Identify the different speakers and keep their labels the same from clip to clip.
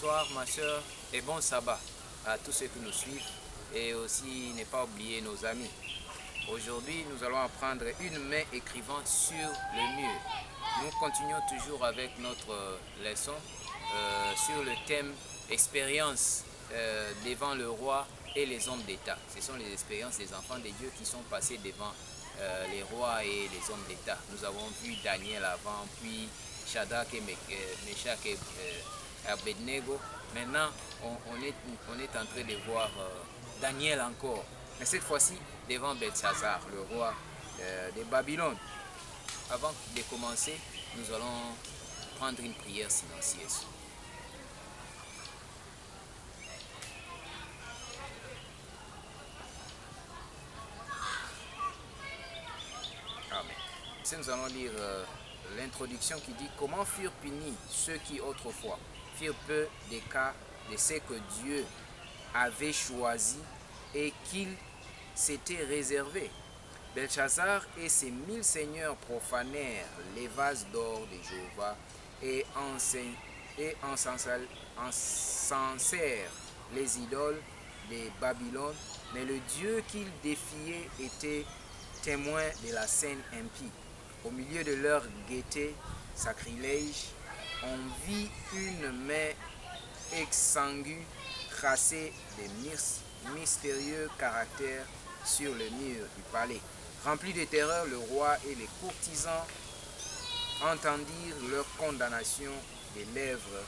Speaker 1: bonsoir ma soeur et bon sabbat à tous ceux qui nous suivent et aussi ne pas oublier nos amis. Aujourd'hui, nous allons apprendre une main écrivant sur le mur. Nous continuons toujours avec notre leçon sur le thème expérience devant le roi et les hommes d'État. Ce sont les expériences des enfants de Dieu qui sont passés devant les rois et les hommes d'État. Nous avons vu Daniel avant, puis Shadrach et Meshach et Abednego. Maintenant, on est en train de voir Daniel encore. Mais cette fois-ci, devant Belshazzar, le roi de Babylone. Avant de commencer, nous allons prendre une prière silencieuse. Amen. Ici, nous allons lire l'introduction qui dit « Comment furent punis ceux qui autrefois firent peu des cas de ce que Dieu avait choisi et qu'il s'était réservé. Belshazzar et ses 1000 seigneurs profanèrent les vases d'or de Jéhovah et encensèrent les idoles de Babylone, mais le Dieu qu'ils défiaient était témoin de la scène impie. Au milieu de leur gaieté sacrilège, on vit une main exsangue tracer des mystérieux caractères sur le mur du palais. Remplis de terreur, le roi et les courtisans entendirent leur condamnation des lèvres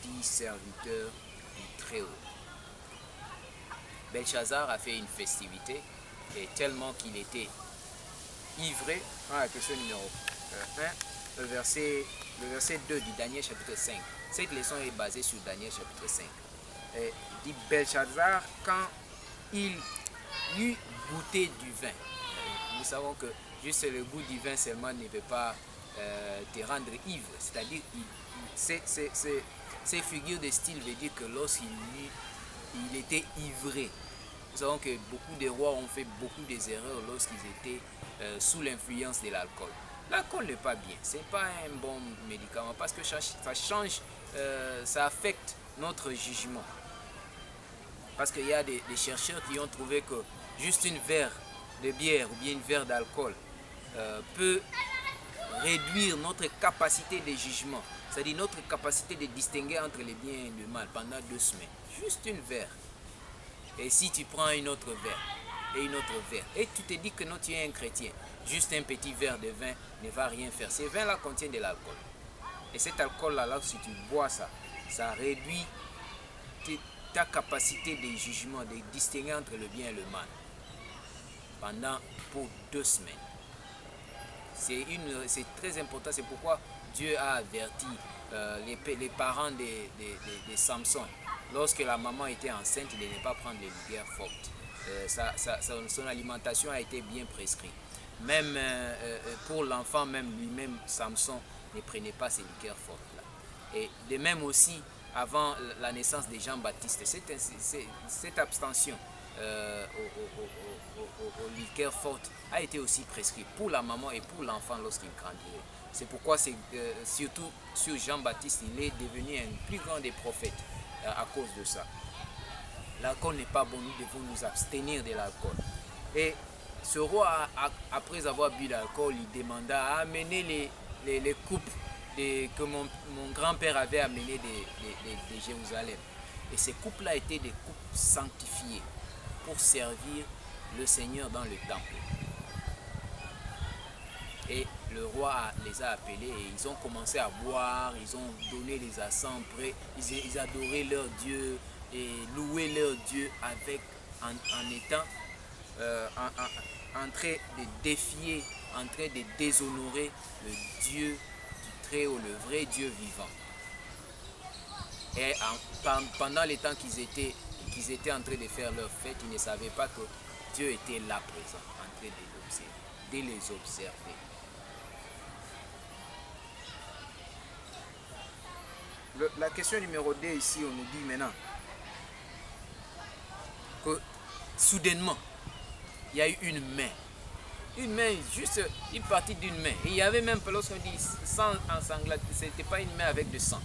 Speaker 1: des serviteurs du Très-Haut. Belshazzar a fait une festivité et tellement qu'il était ivré. La question numéro 1, le verset 2 du Daniel chapitre 5. Cette leçon est basée sur Daniel chapitre 5. Il dit Belshazzar, quand il eut goûté du vin. Nous savons que juste le goût du vin seulement ne peut pas te rendre ivre. C'est-à-dire, ces figures de style veut dire que lorsqu'il était ivré. Nous savons que beaucoup de rois ont fait beaucoup des erreurs lorsqu'ils étaient sous l'influence de l'alcool. L'alcool n'est pas bien, ce n'est pas un bon médicament parce que ça change, ça affecte notre jugement. Parce qu'il y a des chercheurs qui ont trouvé que juste une verre de bière ou bien une verre d'alcool peut réduire notre capacité de jugement. C'est-à-dire notre capacité de distinguer entre le bien et le mal pendant 2 semaines. Juste une verre. Et si tu prends une autre verre et une autre verre, et tu te dis que non, tu es un chrétien, juste un petit verre de vin ne va rien faire. Ces vins-là contiennent de l'alcool. Et cet alcool-là, si tu bois ça, ça réduit ta capacité de jugement, de distinguer entre le bien et le mal pour 2 semaines. C'est très important, c'est pourquoi Dieu a averti les parents de Samson, lorsque la maman était enceinte, de ne pas prendre les liqueurs fortes. Son alimentation a été bien prescrite. Même pour l'enfant, même lui-même, Samson ne prenait pas ces liqueurs fortes-là. Et de même aussi, avant la naissance de Jean-Baptiste, cette abstention aux liqueurs fortes a été aussi prescrite pour la maman et pour l'enfant lorsqu'il grandirait. C'est pourquoi surtout sur Jean-Baptiste, il est devenu un plus grand des prophètes à cause de ça. L'alcool n'est pas bon, nous devons nous abstenir de l'alcool. Et ce roi, après avoir bu l'alcool, il demanda à amener les coupes que mon grand-père avait amenées de Jérusalem. Et ces coupes-là étaient des coupes sanctifiées pour servir le Seigneur dans le temple. Et le roi les a appelés et ils ont commencé à boire, ils ont donné les assants prêts, ils adoraient leur Dieu et louaient leur Dieu en étant en train de défier, en train de déshonorer le Dieu du Très-Haut, le vrai Dieu vivant. Et pendant les temps qu'ils étaient en train de faire leur fête, ils ne savaient pas que Dieu était là présent, en train de les observer. La question numéro 2 ici, on nous dit maintenant que soudainement, il y a eu une main, juste une partie d'une main. Et il y avait même, lorsqu'on dit sang ensanglanté, ce n'était pas une main avec du sang.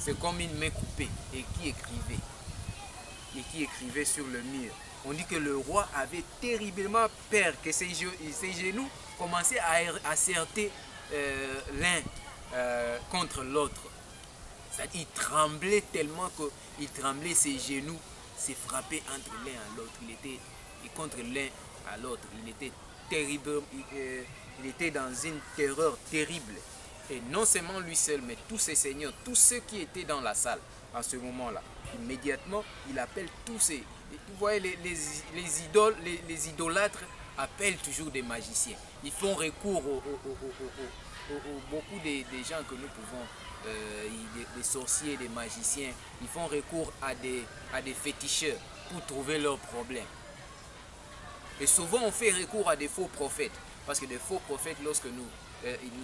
Speaker 1: c'est comme une main coupée et qui écrivait sur le mur. On dit que le roi avait terriblement peur que ses genoux commençaient à serter l'un contre l'autre. C'est-à-dire il tremblait tellement qu'il tremblait, ses genoux se frappaient entre l'un à l'autre. Il était contre l'un à l'autre. Il était terrible, il était dans une terreur terrible. Et non seulement lui seul, mais tous ses seigneurs, tous ceux qui étaient dans la salle à ce moment-là. Immédiatement, il appelle tous ces... Vous voyez, les idolâtres appellent toujours des magiciens. Ils font recours beaucoup des gens que nous pouvons, des sorciers, des magiciens, ils font recours à des féticheurs pour trouver leurs problèmes. Et souvent, on fait recours à des faux prophètes. Parce que des faux prophètes, lorsque nous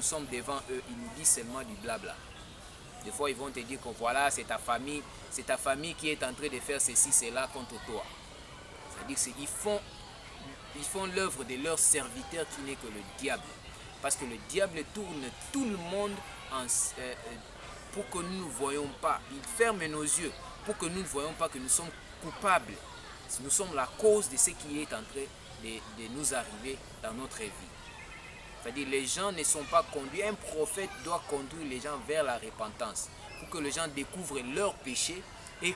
Speaker 1: sommes devant eux, ils nous disent seulement du blabla. Des fois, ils vont te dire que voilà, c'est ta famille qui est en train de faire ceci, cela contre toi. C'est-à-dire qu'ils font l'œuvre de leur serviteur qui n'est que le diable. Parce que le diable tourne tout le monde pour que nous ne voyons pas. Il ferme nos yeux pour que nous ne voyons pas que nous sommes coupables. Nous sommes la cause de ce qui est en train de nous arriver dans notre vie. C'est-à-dire les gens ne sont pas conduits. Un prophète doit conduire les gens vers la repentance pour que les gens découvrent leurs péchés et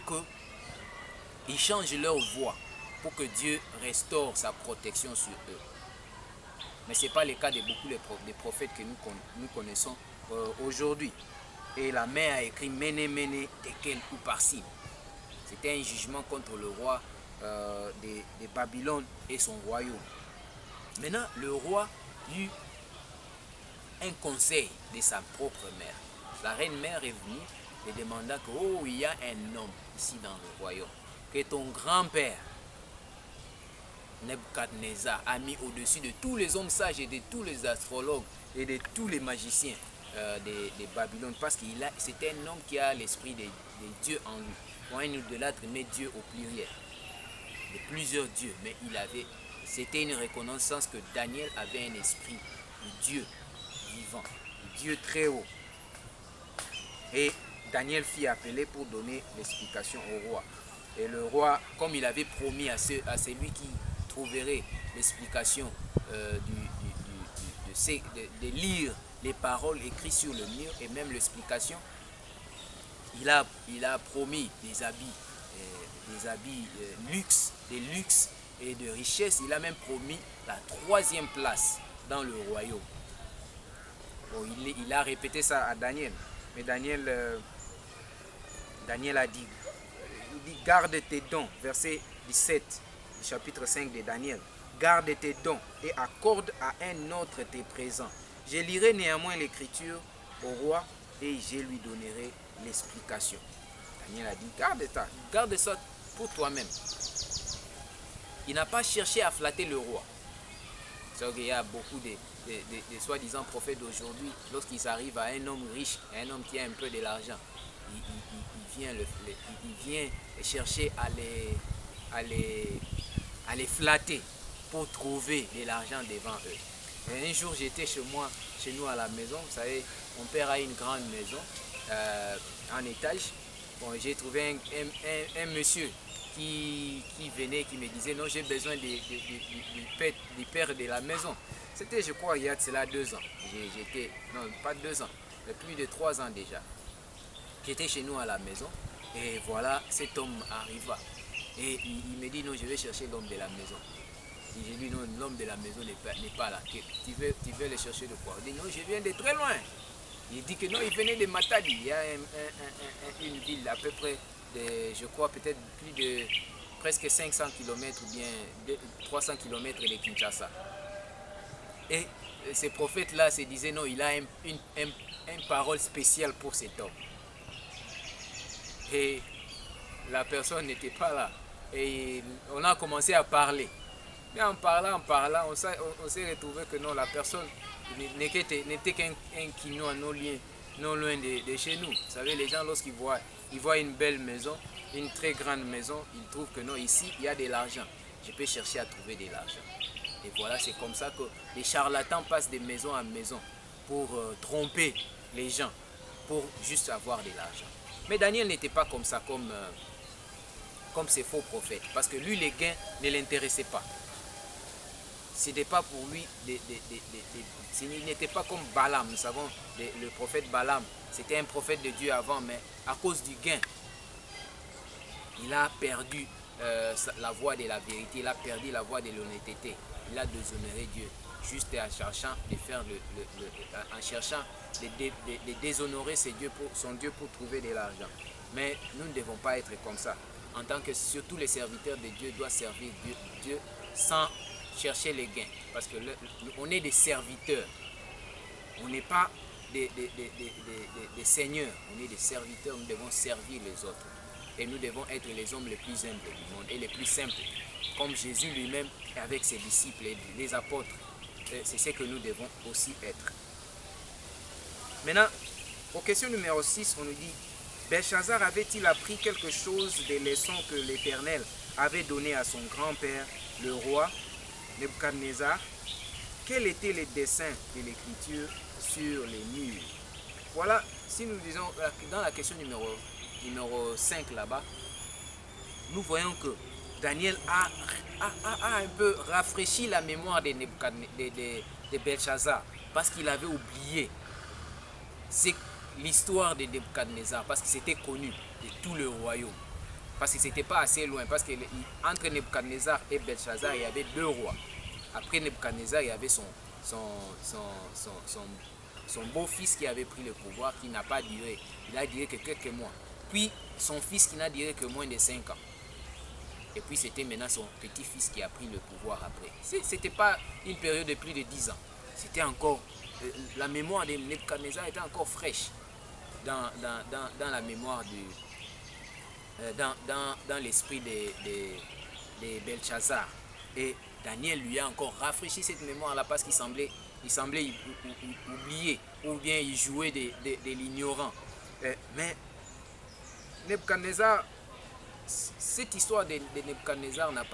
Speaker 1: qu'ils changent leur voie pour que Dieu restaure sa protection sur eux. Mais ce n'est pas le cas de beaucoup des prophètes que nous connaissons aujourd'hui. Et la mère a écrit Méné, Méné, Tekel ou Parsim. C'était un jugement contre le roi de Babylone et son royaume. Maintenant, le roi eut un conseil de sa propre mère. La reine mère est venue et demanda que il y a un homme ici dans le royaume que ton grand-père Nebuchadnezzar a mis au-dessus de tous les hommes sages et de tous les astrologues et de tous les magiciens de Babylone, parce que c'était un homme qui a l'esprit de Dieu en lui. Quand un idolâtre met Dieu au pluriel, de plusieurs dieux, mais c'était une reconnaissance que Daniel avait un esprit de Dieu vivant, de Dieu très haut. Et Daniel fit appeler pour donner l'explication au roi. Et le roi, comme il avait promis à celui qui trouverait l'explication de lire les paroles écrites sur le mur et même l'explication, il a promis des habits de luxe et de richesse. Il a même promis la 3e place dans le royaume. Bon, il a répété ça à Daniel. Mais Daniel a dit, garde tes dons, verset 17 du chapitre 5 de Daniel. Garde tes dons et accorde à un autre tes présents. Je lirai néanmoins l'écriture au roi et je lui donnerai l'explication. Daniel a dit, garde ça pour toi-même. Il n'a pas cherché à flatter le roi. C'est qu'il y a beaucoup de soi-disant prophètes d'aujourd'hui, lorsqu'ils arrivent à un homme riche, à un homme qui a un peu de l'argent, il vient chercher à les flatter pour trouver de l'argent devant eux. Et un jour, j'étais chez nous à la maison. Vous savez, mon père a une grande maison en étage. Bon, j'ai trouvé un monsieur qui venait, qui me disait non, j'ai besoin du père de la maison. C'était, je crois, il y a de cela 2 ans. Non, pas 2 ans, mais plus de 3 ans déjà. J'étais chez nous à la maison et voilà, cet homme arriva. Et il me dit non, je vais chercher l'homme de la maison. Et j'ai dit non, l'homme de la maison n'est pas là. Tu veux le chercher de quoi? Il dit non, je viens de très loin. Il dit que non, il venait de Matadi. Il y a une ville à peu près de, je crois peut-être plus de presque 500 km ou bien 300 km de Kinshasa. Et ces prophètes-là se disaient non, il a une parole spéciale pour cet homme. Et la personne n'était pas là. Et on a commencé à parler. Mais en parlant, on s'est retrouvé que non, la personne n'était qu'un Quinois non loin de chez nous. Vous savez, les gens, lorsqu'ils voient une belle maison, une très grande maison, ils trouvent que non, ici, il y a de l'argent. Je peux chercher à trouver de l'argent. Et voilà, c'est comme ça que les charlatans passent de maison en maison pour tromper les gens, pour juste avoir de l'argent. Mais Daniel n'était pas comme ça, comme ces faux prophètes. Parce que lui, les gains ne l'intéressaient pas. Ce n'était pas pour lui, il n'était pas comme Balaam. Nous savons, le prophète Balaam, c'était un prophète de Dieu avant, mais à cause du gain, il a perdu la voie de la vérité, il a perdu la voie de l'honnêteté. Il a déshonoré Dieu, juste en cherchant de faire en cherchant de déshonorer son Dieu pour trouver de l'argent. Mais nous ne devons pas être comme ça. En tant que surtout les serviteurs de Dieu doivent servir Dieu sans chercher les gains. Parce que on est des serviteurs. On n'est pas des seigneurs. On est des serviteurs. Nous devons servir les autres. Et nous devons être les hommes les plus humbles du monde et les plus simples. Comme Jésus lui-même avec ses disciples et les apôtres. C'est ce que nous devons aussi être. Maintenant, aux questions numéro 6, on nous dit: Belshazzar avait-il appris quelque chose des leçons que l'Éternel avait données à son grand-père, le roi Nebuchadnezzar? Quels étaient les dessins de l'écriture sur les murs? Voilà, si nous disons dans la question numéro 5 là-bas, nous voyons que Daniel a un peu rafraîchi la mémoire de Belshazzar parce qu'il avait oublié l'histoire de Nebuchadnezzar, parce que c'était connu de tout le royaume, parce que c'était pas assez loin, parce que entre Nebuchadnezzar et Belshazzar il y avait 2 rois. Après Nebuchadnezzar il y avait son beau-fils qui avait pris le pouvoir, qui n'a pas duré, il a duré que quelques mois, puis son fils qui n'a duré que moins de 5 ans, et puis c'était maintenant son petit-fils qui a pris le pouvoir après. C'était pas une période de plus de 10 ans, c'était encore la mémoire de Nebuchadnezzar était encore fraîche dans la mémoire dans l'esprit de Belshazzar. Et Daniel lui a encore rafraîchi cette mémoire-là parce qu'il semblait oublier ou bien il jouait de l'ignorant. Mais Nebuchadnezzar, cette histoire de Nebuchadnezzar n'a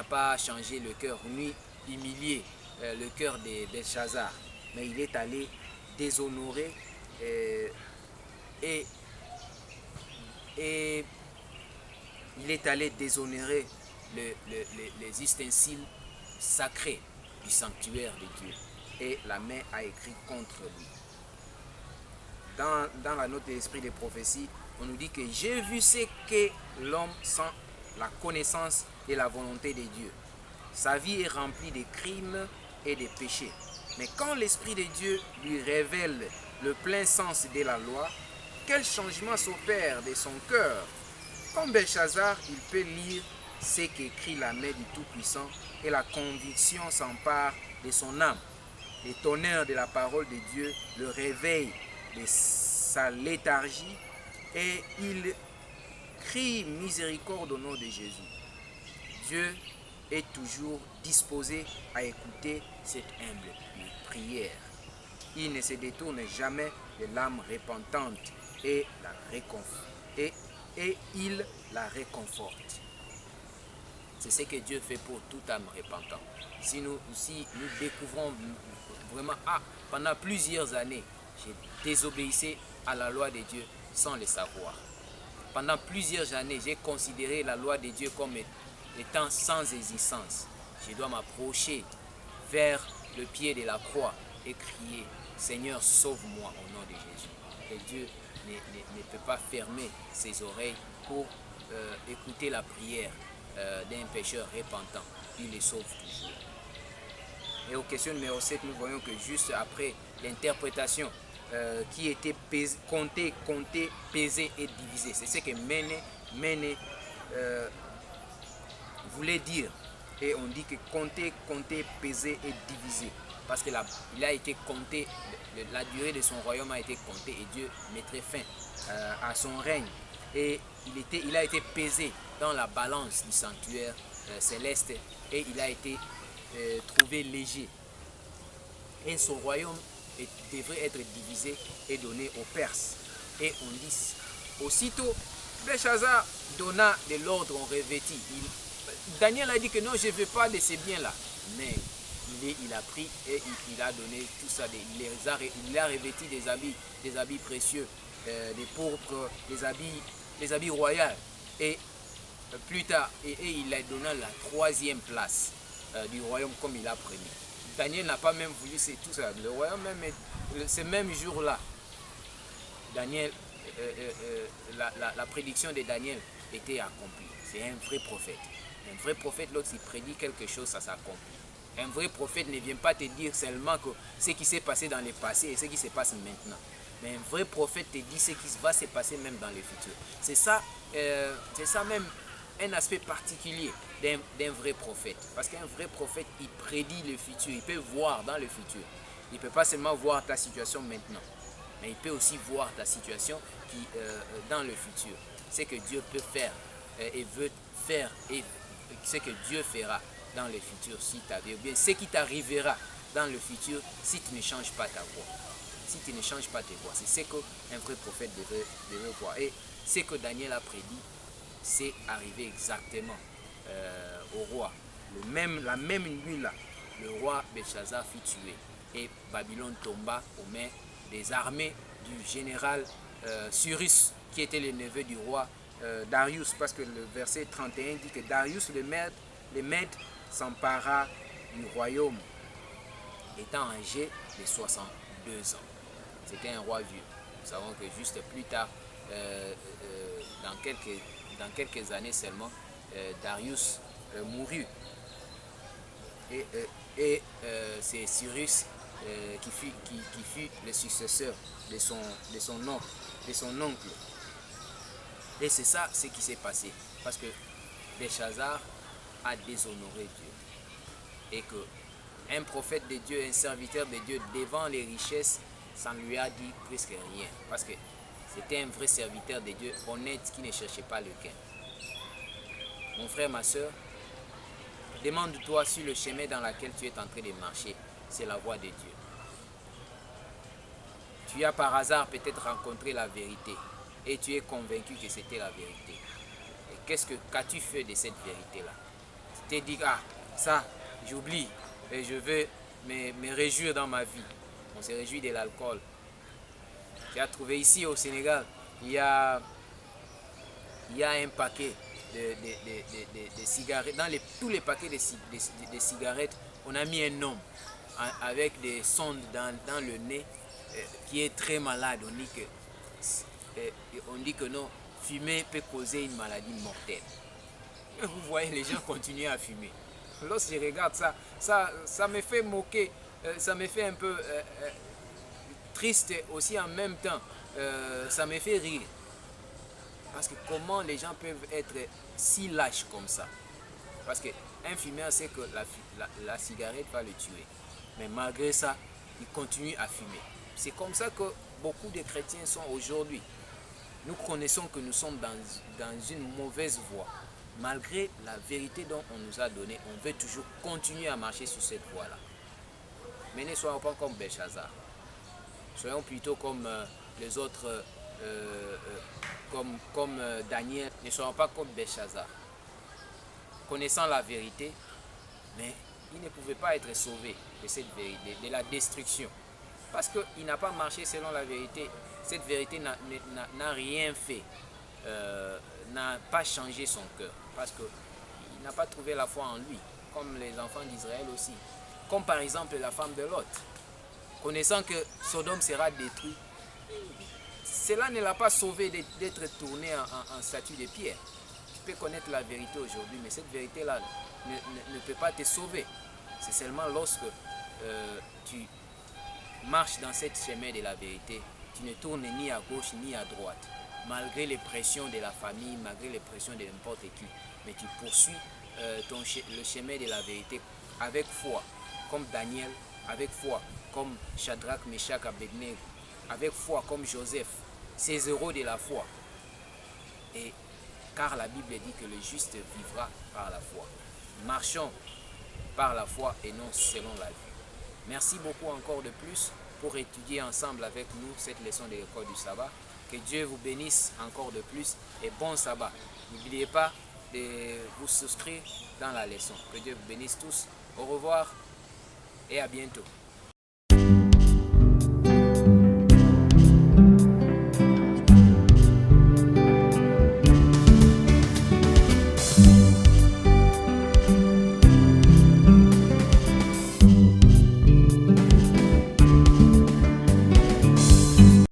Speaker 1: pas changé le cœur, ni humilié le cœur de Belshazzar. Mais il est allé déshonorer et il est allé déshonorer les ustensiles sacrés du sanctuaire de Dieu. Et la main a écrit contre lui. Dans la note de l'esprit des prophéties, on nous dit que j'ai vu ce que l'homme sans la connaissance et la volonté de Dieu. Sa vie est remplie de crimes et de péchés. Mais quand l'Esprit de Dieu lui révèle le plein sens de la loi, quel changement s'opère de son cœur? Comme Belshazzar, il peut lire ce qu'écrit la main du Tout-Puissant et la conviction s'empare de son âme. Les tonnerres de la parole de Dieu le réveillent de sa léthargie et il crie miséricorde au nom de Jésus. Dieu est toujours disposé à écouter cette humble prière. Il ne se détourne jamais de l'âme repentante et il la réconforte. C'est ce que Dieu fait pour toute âme repentante. Si nous découvrons vraiment, pendant plusieurs années, j'ai désobéissé à la loi de Dieu sans le savoir. Pendant plusieurs années, j'ai considéré la loi de Dieu comme étant sans existence. Je dois m'approcher vers le pied de la croix et crier: Seigneur, sauve-moi au nom de Jésus. Et Dieu ne peut pas fermer ses oreilles pour écouter la prière d'un pécheur repentant. Il les sauve toujours. Et aux questions numéro 7, nous voyons que juste après l'interprétation qui était compté, pesé et divisé, c'est ce que Méné voulait dire. Et on dit que compter, peser et diviser. Parce qu'il a été compté, la durée de son royaume a été comptée et Dieu mettrait fin à son règne. Et il a été pesé dans la balance du sanctuaire céleste et il a été trouvé léger. Et son royaume devrait être divisé et donné aux Perses. Et on dit aussitôt, Belshazzar donna de l'ordre en revêtis. Daniel a dit que non, je ne veux pas de ces biens-là. Mais il a pris et il a donné tout ça. Il a revêti des habits précieux des pourpres, les habits royaux. Et plus tard, et il a donné la 3e place du royaume comme il a promis. Daniel n'a pas même voulu, c'est tout ça. Le royaume même, ce même jour-là, Daniel, la prédiction de Daniel était accomplie. C'est un vrai prophète. Un vrai prophète, lorsqu'il prédit quelque chose, ça s'accomplit. Un vrai prophète ne vient pas te dire seulement que ce qui s'est passé dans le passé et ce qui se passe maintenant. Mais un vrai prophète te dit ce qui va se passer même dans le futur. C'est ça même un aspect particulier d'un vrai prophète. Parce qu'un vrai prophète, il prédit le futur. Il peut voir dans le futur. Il ne peut pas seulement voir ta situation maintenant. Mais il peut aussi voir ta situation dans le futur. Ce que Dieu peut faire et veut faire et ce que Dieu fera dans le futur si tu avais, ou bien ce qui t'arrivera dans le futur si tu ne changes pas ta voix. Si tu ne changes pas tes voix. C'est ce qu'un vrai prophète devrait voir. Et ce que Daniel a prédit, c'est arrivé exactement au roi. La même nuit-là, le roi Belshazzar fut tué. Et Babylone tomba aux mains des armées du général Cyrus, qui était le neveu du roi Darius, parce que le verset 31 dit que Darius le Mède s'empara du royaume, étant âgé de 62 ans. C'était un roi vieux. Nous savons que juste plus tard, dans quelques années seulement, Darius mourut. Et c'est Cyrus qui fut le successeur de son oncle. Et c'est ça ce qui s'est passé. Parce que Belshazzar a déshonoré Dieu. Et qu'un prophète de Dieu, un serviteur de Dieu, devant les richesses, ça ne lui a dit presque rien. Parce que c'était un vrai serviteur de Dieu, honnête, qui ne cherchait pas le gain. Mon frère, ma soeur, demande-toi si le chemin dans lequel tu es en train de marcher, c'est la voie de Dieu. Tu as par hasard peut-être rencontré la vérité et tu es convaincu que c'était la vérité. Et qu'as-tu fait de cette vérité-là? Tu t'es dit, ah, ça, j'oublie et je veux me réjouir dans ma vie. On se réjouit de l'alcool. Tu as trouvé ici au Sénégal, il y a un paquet de cigarettes. Dans tous les paquets de cigarettes, on a mis un homme avec des sondes dans le nez qui est très malade. On dit que non, fumer peut causer une maladie mortelle. Et vous voyez, les gens continuent à fumer. Lorsque je regarde ça me fait moquer, ça me fait un peu triste aussi en même temps. Ça me fait rire. Parce que comment les gens peuvent être si lâches comme ça? Parce qu'un fumeur sait que la cigarette va le tuer. Mais malgré ça, il continue à fumer. C'est comme ça que beaucoup de chrétiens sont aujourd'hui. Nous connaissons que nous sommes dans une mauvaise voie. Malgré la vérité dont on nous a donné, on veut toujours continuer à marcher sur cette voie-là. Mais ne soyons pas comme Belshazzar. Soyons plutôt comme les autres, comme Daniel. Ne soyons pas comme Belshazzar. Connaissant la vérité, mais il ne pouvait pas être sauvé de cette vérité, de la destruction. Parce qu'il n'a pas marché selon la vérité. Cette vérité n'a rien fait, n'a pas changé son cœur. Parce qu'il n'a pas trouvé la foi en lui, comme les enfants d'Israël aussi. Comme par exemple la femme de Lot. Connaissant que Sodome sera détruit, cela ne l'a pas sauvé d'être tourné en statue de pierre. Tu peux connaître la vérité aujourd'hui, mais cette vérité-là ne peut pas te sauver. C'est seulement lorsque tu marches dans cette chemin de la vérité, tu ne tournes ni à gauche ni à droite, malgré les pressions de la famille, malgré les pressions de n'importe qui. Mais tu poursuis le chemin de la vérité avec foi, comme Daniel, avec foi, comme Shadrach, Meshach, Abednego, avec foi, comme Joseph, ces héros de la foi. Et car la Bible dit que le juste vivra par la foi. Marchons par la foi et non selon la vie. Merci beaucoup encore de plus pour étudier ensemble avec nous cette leçon de l'école du sabbat. Que Dieu vous bénisse encore de plus et bon sabbat. N'oubliez pas de vous souscrire dans la leçon. Que Dieu vous bénisse tous. Au revoir et à bientôt.